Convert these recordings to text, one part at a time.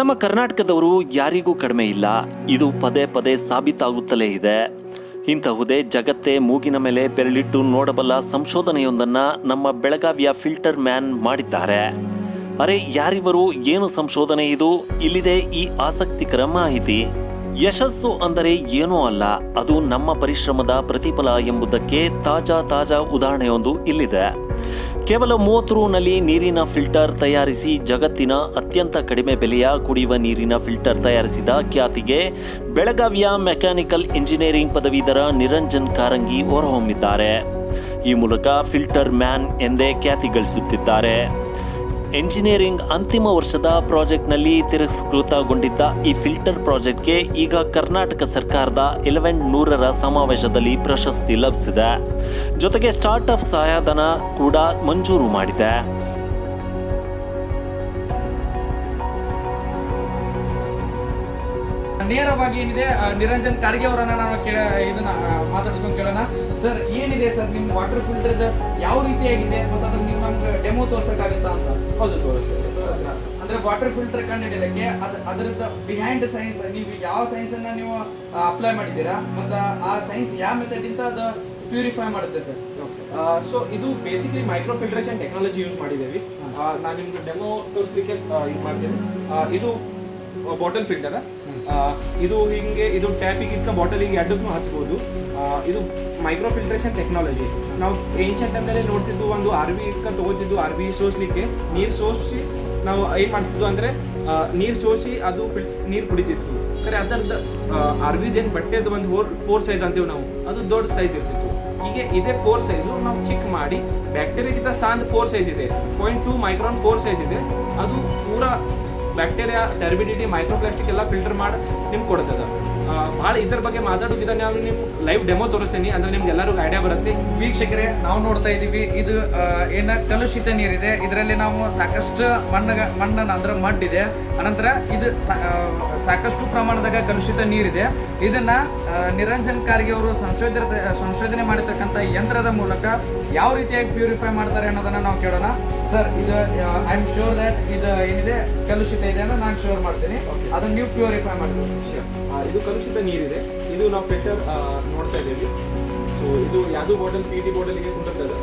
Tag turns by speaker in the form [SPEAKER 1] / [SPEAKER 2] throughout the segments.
[SPEAKER 1] ನಮ್ಮ ಕರ್ನಾಟಕದವರು ಯಾರಿಗೂ ಕಡಿಮೆ ಇಲ್ಲ. ಇದು ಪದೇ ಪದೇ ಸಾಬೀತಾಗುತ್ತಲೇ ಇದೆ. ಇಂತಹುದೇ ಜಗತ್ತೇ ಮೂಗಿನ ಮೇಲೆ ಬೆರಳಿಟ್ಟು ನೋಡಬಲ್ಲ ಸಂಶೋಧನೆಯೊಂದನ್ನು ನಮ್ಮ ಬೆಳಗಾವಿಯ ಫಿಲ್ಟರ್ ಮ್ಯಾನ್ ಮಾಡಿದ್ದಾರೆ. ಅರೆ ಯಾರಿವರು, ಏನು ಸಂಶೋಧನೆ ಇದು? ಇಲ್ಲಿದೆ ಈ ಆಸಕ್ತಿಕರ ಮಾಹಿತಿ. ಯಶಸ್ಸು ಅಂದರೆ ಏನೂ ಅಲ್ಲ, ಅದು ನಮ್ಮ ಪರಿಶ್ರಮದ ಪ್ರತಿಫಲ ಎಂಬುದಕ್ಕೆ ತಾಜಾ ಉದಾಹರಣೆಯೊಂದು ಇಲ್ಲಿದೆ. ಕೇವಲ 30 ರೂನಲ್ಲಿ ನೀರಿನ ಫಿಲ್ಟರ್ ತಯಾರಿಸಿ ಜಗತ್ತಿನ ಅತ್ಯಂತ ಕಡಿಮೆ ಬೆಲೆಯ ಕುಡಿಯುವ ನೀರಿನ ಫಿಲ್ಟರ್ ತಯಾರಿಸಿದ ಖ್ಯಾತಿಗೆ ಬೆಳಗಾವಿಯ ಮೆಕ್ಯಾನಿಕಲ್ ಇಂಜಿನಿಯರಿಂಗ್ ಪದವೀಧರ ನಿರಂಜನ್ ಕಾರಂಗಿ ಹೊರಹೊಮ್ಮಿದ್ದಾರೆ. ಈ ಮೂಲಕ ಫಿಲ್ಟರ್ ಮ್ಯಾನ್ ಎಂದೇ ಖ್ಯಾತಿ ಗಳಿಸುತ್ತಿದ್ದಾರೆ. ಎಂಜಿನಿಯರಿಂಗ್ ಅಂತಿಮ ವರ್ಷದ ಪ್ರಾಜೆಕ್ಟ್ನಲ್ಲಿ ತಿರಸ್ಕೃತಗೊಂಡಿದ್ದ ಈ ಫಿಲ್ಟರ್ ಪ್ರಾಜೆಕ್ಟ್ಗೆ ಈಗ ಕರ್ನಾಟಕ ಸರ್ಕಾರದ 1100ರ ಸಮಾವೇಶದಲ್ಲಿ ಪ್ರಶಸ್ತಿ ಲಭಿಸಿದೆ. ಜೊತೆಗೆ ಸ್ಟಾರ್ಟ್ಅಪ್ ಸಹಾಯಧನ ಕೂಡ ಮಂಜೂರು ಮಾಡಿದೆ.
[SPEAKER 2] ನೇರವಾಗಿ ಏನಿದೆ ನಿರಂಜನ್ ಕಾರ್ಗೆ ಅವರನ್ನ ನಾವು ಇದನ್ನ ಮಾತಾಡ್ಸ್ಕೊಂಡು ಕೇಳೋಣ. ಸರ್, ಏನಿದೆ ಸರ್ ನಿಮ್ಮ ವಾಟರ್ ಫಿಲ್ಟರ್ ಯಾವ ರೀತಿಯಾಗಿದೆ ಮತ್ತು ಅದನ್ನ ನೀವು ನಮ್ಗೆ ಡೆಮೋ ತೋರ್ಸಕ್ಕಾಗುತ್ತಾ ಅಂತ?
[SPEAKER 3] ಹೌದು, ತೋರಿಸ್ತೇವೆ.
[SPEAKER 2] ಅಂದ್ರೆ ವಾಟರ್ ಫಿಲ್ಟರ್ ಕಂಡುಹಿಡಿಯಲಿಕ್ಕೆ ಅದರದ್ದು ಬಿಹೈಂಡ್ ಸೈನ್ಸ್, ನೀವು ಯಾವ ಸೈನ್ಸ್ ಅನ್ನ ನೀವು ಅಪ್ಲೈ ಮಾಡಿದ್ದೀರಾ ಮತ್ತು ಆ ಸೈನ್ಸ್ ಯಾವ ಮೆಥಡ್ ಇಂದ ಅದು ಪ್ಯೂರಿಫೈ ಮಾಡುತ್ತೆ ಸರ್?
[SPEAKER 3] ಸೊ ಇದು basically micro filtration technology use ಮಾಡಿದ್ದೇವೆ. ನಾನು ನಿಮ್ಗೆ ಡೆಮೋ ತೋರಿಸಲಿಕ್ಕೆ ಇದು ಮಾಡ್ತೇನೆ. ಇದು ಬಾಟಲ್ ಫಿಲ್ಟರ್. ಇದು ಹಿಂಗೆ, ಇದು ಟ್ಯಾಪಿಗೆ ಇದ್ಕ ಬಾಟಲಿಗೆ ಎರಡಕ್ಕೂ ಹಚ್ಬೋದು. ಇದು ಮೈಕ್ರೋ ಫಿಲ್ಟ್ರೇಷನ್ ಟೆಕ್ನಾಲಜಿ. ನಾವು ಏನ್ಷಿಯಂಟ್ ಟೈಮ್ನಲ್ಲಿ ನೋಡ್ತಿದ್ದು, ಒಂದು RV ಇದ್ಕ ತಗೋತಿದ್ದು, RV ಸೋಸ್ಲಿಕ್ಕೆ ನೀರು ಸೋಸಿ ನಾವು ಏನು ಮಾಡ್ತಿದ್ದು ಅಂದರೆ ನೀರು ಸೋಸಿ ಅದು ನೀರು ಕುಡಿತಿತ್ತು. ಖರೆ ಅದರದ್ದು RVದೇನು ಬಟ್ಟೆದು ಒಂದು ಪೋರ್ ಸೈಜ್ ಅಂತೀವಿ ನಾವು, ಅದು ದೊಡ್ಡ ಸೈಜ್ ಇರ್ತಿತ್ತು. ಈಗ ಇದೇ ಪೋರ್ ಸೈಜು ನಾವು ಚಿಕ್ಕ ಮಾಡಿ, ಬ್ಯಾಕ್ಟೀರಿಯಾಗಿಂತ ಸಾಂದ್ ಪೋರ್ ಸೈಜ್ ಇದೆ, 0.2 ಮೈಕ್ರಾನ್ ಪೋರ್ ಸೈಜ್ ಇದೆ. ಅದು ಪೂರಾ ಬ್ಯಾಕ್ಟೀರಿಯಾ, ಟರ್ಬಿಡಿಟಿ, ಮೈಕ್ರೋಪ್ಲಾಸ್ಟಿಕ್ ಎಲ್ಲ ಫಿಲ್ಟರ್ ಮಾಡಿ ನಿಮ್ಗೆ ಕೊಡ್ತದೆ. ಭಾಳ ಇದ್ರ ಬಗ್ಗೆ ಮಾತಾಡೋಕಿದ್ದ ನಾವು ನಿಮ್ಮ ಲೈವ್ ಡೆಮೋ ತೋರಿಸ್ತೀನಿ, ಅಂದ್ರೆ ನಿಮ್ಗೆ ಎಲ್ಲರಿಗೂ ಐಡಿಯಾ ಬರುತ್ತೆ.
[SPEAKER 2] ವೀಕ್ಷಕರೇ, ನಾವು ನೋಡ್ತಾ ಇದ್ದೀವಿ, ಇದು ಕಲುಷಿತ ನೀರಿದೆ. ಇದರಲ್ಲಿ ನಾವು ಸಾಕಷ್ಟು ಮಣ್ಣನ್ನು ಅಂದ್ರೆ ಮಡ್ಡಿದೆ. ಅನಂತರ ಇದು ಸಾಕಷ್ಟು ಪ್ರಮಾಣದಾಗ ಕಲುಷಿತ ನೀರಿದೆ. ಇದನ್ನ ನಿರಂಜನ್ ಕಾರ್ಗೆ ಅವರು ಸಂಶೋಧನೆ ಮಾಡಿರ್ತಕ್ಕಂಥ ಯಂತ್ರದ ಮೂಲಕ ಯಾವ ರೀತಿಯಾಗಿ ಪ್ಯೂರಿಫೈ ಮಾಡ್ತಾರೆ ಅನ್ನೋದನ್ನ ನಾವು ಕೇಳೋಣ. ಸರ್, ಇದು ಐ ಆಮ್ ಶ್ಯೂರ್ ದಟ್ ಇದು ಏನಿದೆ ಕಲುಷಿತ ಇದೆ ಅಂತ ನಾನು ಶ್ಯೂರ್ ಮಾಡ್ತೀನಿ. ಅದನ್ನ ನೀವು ಪ್ಯೂರಿಫೈ ಮಾಡ್ತೀವಿ.
[SPEAKER 3] ಇದು ಕಲುಷಿತ ನೀರಿದೆ. ಇದು ನಾವು ಫಿಲ್ಟರ್ ನೋಡ್ತಾ ಇದ್ದೀವಿ. ಸೊ ಇದು ಯಾವುದೋ ಬಾಟಲ್ PET ಬಾಟಲಿಗೆ ಕುಂತಿರ್ತದೆ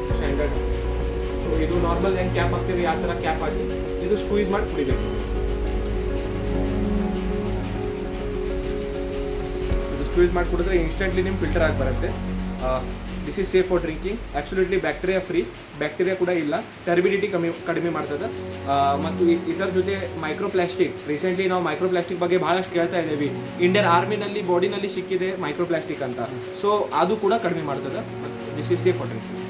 [SPEAKER 3] ಸ್ಟ್ಯಾಂಡರ್ಡ್. ಸೊ ಇದು ನಾರ್ಮಲ್ ಹೆಂಗೆ ಕ್ಯಾಪ್ ಹಾಕ್ತೀವಿ ಆ ಥರ ಕ್ಯಾಪ್ ಹಾಕಿ ಇದು ಸ್ಕ್ವೀಸ್ ಮಾಡಿ ಕುಡಿಬೇಕು. ಇದು ಸ್ಕ್ವೀಸ್ ಮಾಡಿ ಕುಡಿದ್ರೆ ಇನ್ಸ್ಟೆಂಟ್ಲಿ ನಿಮ್ಮ ಫಿಲ್ಟರ್ ಆಗಿ ಬರುತ್ತೆ. This is safe for drinking. Actually bacteria free, bacteria ಕೂಡ ಇಲ್ಲ, ಟರ್ಬಿಡಿಟಿ ಕಡಿಮೆ ಮಾಡ್ತದೆ. ಮತ್ತು ಇದರ ಜೊತೆ ಮೈಕ್ರೋಪ್ಲಾಸ್ಟಿಕ್, ರೀಸೆಂಟ್ಲಿ ನಾವು ಮೈಕ್ರೋಪ್ಲಾಸ್ಟಿಕ್ ಬಗ್ಗೆ ಭಾಳಷ್ಟು ಕೇಳ್ತಾ ಇದ್ದೀವಿ. ಇಂಡಿಯನ್ ಆರ್ಮಿನಲ್ಲಿ ಬಾಡಿನಲ್ಲಿ ಸಿಕ್ಕಿದೆ ಮೈಕ್ರೋಪ್ಲಾಸ್ಟಿಕ್ ಅಂತ. ಸೊ ಅದು ಕೂಡ ಕಡಿಮೆ ಮಾಡ್ತದೆ. This is safe for drinking.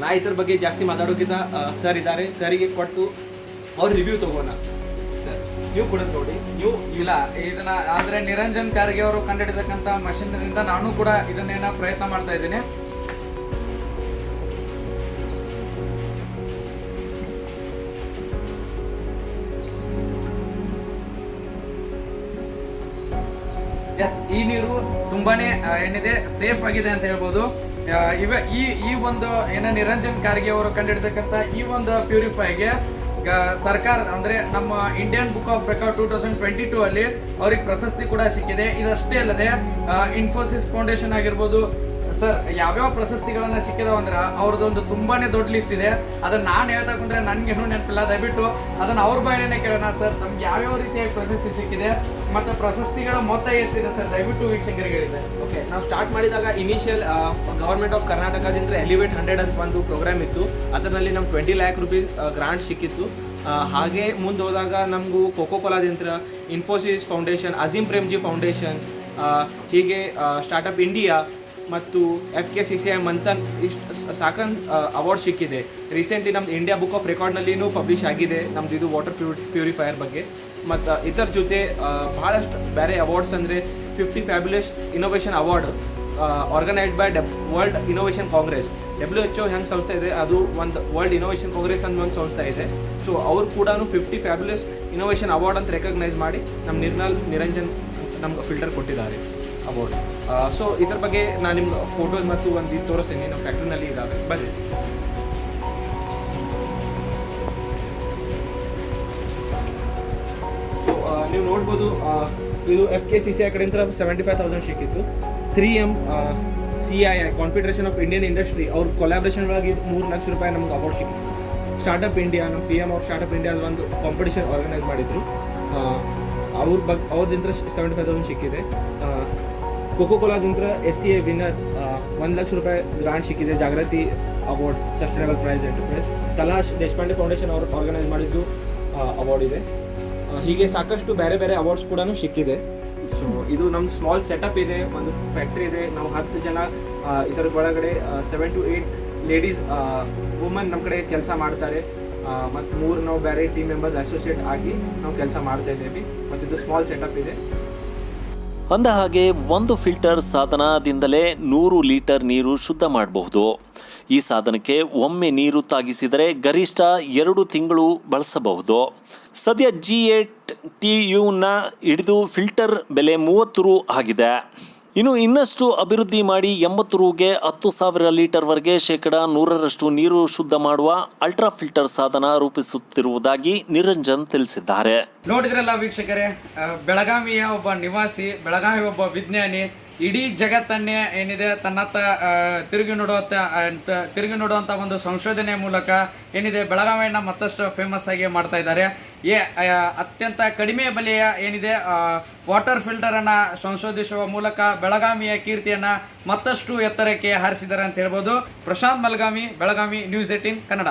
[SPEAKER 3] ನಾ ಇದ್ರ ಬಗ್ಗೆ ಜಾಸ್ತಿ ಮಾತಾಡೋಕ್ಕಿಂತ ಸರ್ ಇದ್ದಾರೆ, ಸರಿಗೆ ಕೊಟ್ಟು ಅವ್ರ ರಿವ್ಯೂ ತಗೋಣ. ನೀವು ಕೂಡ ನೋಡಿ.
[SPEAKER 2] ನೀವು ಇಲ್ಲ ಇದನ್ನ ಅಂದ್ರೆ ನಿರಂಜನ್ ಕಾರ್ಗೆ ಅವರು ಕಂಡುಹಿಡಿತಕ್ಕಂಥ ಮಷೀನ್ದಿಂದ ನಾನು ಕೂಡ ಇದನ್ನೇನ ಪ್ರಯತ್ನ ಮಾಡ್ತಾ ಇದ್ದೀನಿ. ಎಸ್, ಈ ನೀರು ತುಂಬಾನೇ ಏನಿದೆ ಸೇಫ್ ಆಗಿದೆ ಅಂತ ಹೇಳ್ಬೋದು. ಈ ಒಂದು ನಿರಂಜನ್ ಕಾರ್ಗೆ ಅವರು ಕಂಡುಹಿಡಿತಕ್ಕಂಥ ಈ ಒಂದು ಪ್ಯೂರಿಫೈಗೆ ಸರ್ಕಾರ ಅಂದ್ರೆ ನಮ್ಮ ಇಂಡಿಯನ್ ಬುಕ್ ಆಫ್ ರೆಕಾರ್ಡ್ 2022 ಅಲ್ಲಿ ಅವ್ರಿಗೆ ಪ್ರಶಸ್ತಿ ಕೂಡ ಸಿಕ್ಕಿದೆ. ಇದಷ್ಟೇ ಅಲ್ಲದೆ ಇನ್ಫೋಸಿಸ್ ಫೌಂಡೇಶನ್ ಆಗಿರ್ಬೋದು. ಸರ್, ಯಾವ್ಯಾವ ಪ್ರಶಸ್ತಿಗಳನ್ನ ಸಿಕ್ಕಿದಾವ ಅಂದ್ರೆ ಅವ್ರದ್ದೊಂದು ತುಂಬಾನೇ ದೊಡ್ಡ ಲಿಸ್ಟ್ ಇದೆ. ಅದನ್ನ ನಾನು ಹೇಳ್ತಾ ಕುಂದ್ರೆ ನನ್ಗೇನು ನೆನಪಿಲ್ಲ. ದಯವಿಟ್ಟು ಅದನ್ನ ಅವ್ರ ಬಾಯಲ್ಲೇ ಕೇಳೋಣ. ಸರ್, ನಮ್ಗೆ ಯಾವ್ಯಾವ ರೀತಿಯಾಗಿ ಪ್ರಶಸ್ತಿ ಸಿಕ್ಕಿದೆ ಮತ್ತು ಪ್ರಶಸ್ತಿಗಳ ಮೊತ್ತ ಎಷ್ಟಿದೆ ಸರ್, ದಯವಿಟ್ಟು ವೀಕ್ಷಕರಿಗೆ ಹೇಳಿದೆ.
[SPEAKER 3] ಓಕೆ, ನಾವು ಸ್ಟಾರ್ಟ್ ಮಾಡಿದಾಗ ಇನಿಷಿಯಲ್ ಗವರ್ಮೆಂಟ್ ಆಫ್ ಕರ್ನಾಟಕದಿಂದ ಎಲಿವೇಟ್ 100 ಅಂತ ಒಂದು ಪ್ರೋಗ್ರಾಮ್ ಇತ್ತು. ಅದರಲ್ಲಿ ನಮ್ಗೆ 20 lakh rupees ಗ್ರಾಂಟ್ ಸಿಕ್ಕಿತ್ತು. ಹಾಗೆ ಮುಂದೆ ಹೋದಾಗ ನಮಗೂ ಕೋಕೋ ಕೋಲಾದಿಂದ, Infosys Foundation, Azim Premji Foundation, ಹೀಗೆ ಸ್ಟಾರ್ಟಪ್ ಇಂಡಿಯಾ ಮತ್ತು FKCCI ಮಂಥನ್ ಇಷ್ಟು ಸಾಕಂತ ಅವಾರ್ಡ್ ಸಿಕ್ಕಿದೆ. ರೀಸೆಂಟ್ಲಿ ನಮ್ದು ಇಂಡಿಯಾ ಬುಕ್ ಆಫ್ ರೆಕಾರ್ಡ್ನಲ್ಲಿನೂ ಪಬ್ಲಿಷ್ ಆಗಿದೆ ನಮ್ದು ಇದು ವಾಟರ್ ಪ್ಯೂರಿಫೈಯರ್ ಬಗ್ಗೆ. ಮತ್ತು ಇದರ ಜೊತೆ ಭಾಳಷ್ಟು ಬೇರೆ ಅವಾರ್ಡ್ಸ್ ಅಂದರೆ 50 fabulous innovation award organised by world innovation Congress. WHO ಹೆಂಗೆ ಸಂಸ್ಥೆ ಇದೆ, ಅದು ಒಂದು ವರ್ಲ್ಡ್ ಇನೋವೇಷನ್ ಕಾಂಗ್ರೆಸ್ ಅಂತ ಒಂದು ಸಂಸ್ಥೆ ಇದೆ. ಸೊ ಅವ್ರು ಕೂಡ 50 ಫ್ಯಾಬ್ಯುಲಸ್ ಇನೋವೇಷನ್ ಅವಾರ್ಡ್ ಅಂತ ರೆಕಗ್ನೈಸ್ ಮಾಡಿ ನಮ್ಮ ನಿರಂಜನ್ ನಮ್ಗೆ ಫಿಲ್ಟರ್ ಕೊಟ್ಟಿದ್ದಾರೆ ಅವಾರ್ಡ್. ಸೊ ಇದ್ರ ಬಗ್ಗೆ ನಾನು ನಿಮ್ಗೆ ಫೋಟೋಸ್ ಮತ್ತು ಒಂದು ಇದು ತೋರಿಸ್ತೀನಿ. ನಮ್ಮ ಫ್ಯಾಕ್ಟ್ರಿನಲ್ಲಿ ಇದ್ದಾವೆ, ಬರ್ರಿ. ನೋಡ್ಬೋದು ಇದು FKCCI ಕಡೆಯಿಂದ 75,000 ಸಿಕ್ಕಿತ್ತು. 3M CII confederation of Indian industry ಅವ್ರ ಕೊಲಾಬ್ರೇಷನ್ ಒಳಗೆ 3 ಲಕ್ಷ ರೂಪಾಯಿ ನಮ್ಗೆ ಅವಾರ್ಡ್ ಸಿಕ್ಕಿತ್ತು. ಸ್ಟಾರ್ಟಪ್ ಇಂಡಿಯಾ ನಮ್ಮ PM ಅವ್ರು ಸ್ಟಾರ್ಟಪ್ ಇಂಡಿಯಾದ ಒಂದು ಕಾಂಪಿಟೇಷನ್ ಆರ್ಗನೈಸ್ ಮಾಡಿದ್ರು, ಅವ್ರದಿಂದ 75,000 ಸಿಕ್ಕಿದೆ. ಕೋಕೋಕೋಲಾದಿಂದ SCA ವಿನ್ನರ್ 1 ಲಕ್ಷ ರೂಪಾಯಿ ಗ್ರಾಂಟ್ ಸಿಕ್ಕಿದೆ, Jagriti award sustainable prize enterprise. Kalash Deshpande Foundation ಅವರು ಆರ್ಗನೈಸ್ ಮಾಡಿದ್ದು ಅವಾರ್ಡ್ ಇದೆ. ಹೀಗೆ ಸಾಕಷ್ಟು ಬೇರೆ ಬೇರೆ ಅವಾರ್ಡ್ಸ್ ಕೂಡ ಸಿಕ್ಕಿದೆ. ಸೊ ಇದು ನಮ್ಮ ಸ್ಮಾಲ್ ಸೆಟಪ್ ಇದೆ, ಒಂದು ಫ್ಯಾಕ್ಟ್ರಿ ಇದೆ. ನಾವು 10 ಜನ ಇದರ ಒಳಗಡೆ 7 to 8 ಲೇಡೀಸ್ ವುಮನ್ ನಮ್ಮ ಕಡೆ ಕೆಲಸ ಮಾಡ್ತಾರೆ, ಮತ್ತು 3 ನಾವು ಬೇರೆ ಟೀಮ್ ಮೆಂಬರ್ಸ್ ಅಸೋಸಿಯೇಟ್ ಆಗಿ ನಾವು ಕೆಲಸ ಮಾಡ್ತಾ ಇದ್ದೇವೆ. ಮತ್ತು ಇದು ಸ್ಮಾಲ್ ಸೆಟಪ್ ಇದೆ.
[SPEAKER 1] ಅಂದ ಹಾಗೆ ಒಂದು ಫಿಲ್ಟರ್ ಸಾಧನದಿಂದಲೇ 100 ಲೀಟರ್ ನೀರು ಶುದ್ಧ ಮಾಡಬಹುದು. ಈ ಸಾಧನಕ್ಕೆ ಒಮ್ಮೆ ನೀರು ತಾಗಿಸಿದರೆ ಗರಿಷ್ಠ 2 ತಿಂಗಳು ಬಳಸಬಹುದು. ಸದ್ಯ G8 TUನ ಹಿಡಿದು ಫಿಲ್ಟರ್ ಬೆಲೆ 30 ರು ಆಗಿದೆ. ಇನ್ನಷ್ಟು ಅಭಿವೃದ್ಧಿ ಮಾಡಿ 80 ರುಗೆ 10,000 ಲೀಟರ್ವರೆಗೆ 100% ನೀರು ಶುದ್ಧ ಮಾಡುವ ಅಲ್ಟ್ರಾ ಫಿಲ್ಟರ್ ಸಾಧನ ರೂಪಿಸುತ್ತಿರುವುದಾಗಿ ನಿರಂಜನ್ ತಿಳಿಸಿದ್ದಾರೆ.
[SPEAKER 2] ನೋಡಿದ್ರಲ್ಲ ವೀಕ್ಷಕರೇ, ಬೆಳಗಾವಿಯ ಒಬ್ಬ ನಿವಾಸಿ, ಬೆಳಗಾವಿ ಒಬ್ಬ ವಿಜ್ಞಾನಿ ಇಡೀ ಜಗತ್ತನ್ನೇ ಏನಿದೆ ತನ್ನತ್ತ ತಿರುಗಿ ನೋಡುವಂಥ ಒಂದು ಸಂಶೋಧನೆ ಮೂಲಕ ಏನಿದೆ ಬೆಳಗಾವಿಯನ್ನು ಮತ್ತಷ್ಟು ಫೇಮಸ್ ಆಗಿ ಮಾಡ್ತಾ ಇದ್ದಾರೆ. ಅತ್ಯಂತ ಕಡಿಮೆ ಬೆಲೆಯ ಏನಿದೆ ವಾಟರ್ ಫಿಲ್ಟರನ್ನು ಸಂಶೋಧಿಸುವ ಮೂಲಕ ಬೆಳಗಾವಿಯ ಕೀರ್ತಿಯನ್ನು ಮತ್ತಷ್ಟು ಎತ್ತರಕ್ಕೆ ಹಾರಿಸಿದ್ದಾರೆ ಅಂತ ಹೇಳ್ಬೋದು. ಪ್ರಶಾಂತ್ ಮಲ್ಗಾಮಿ, ಬೆಳಗಾವಿ ನ್ಯೂಸ್ 18 ಕನ್ನಡ.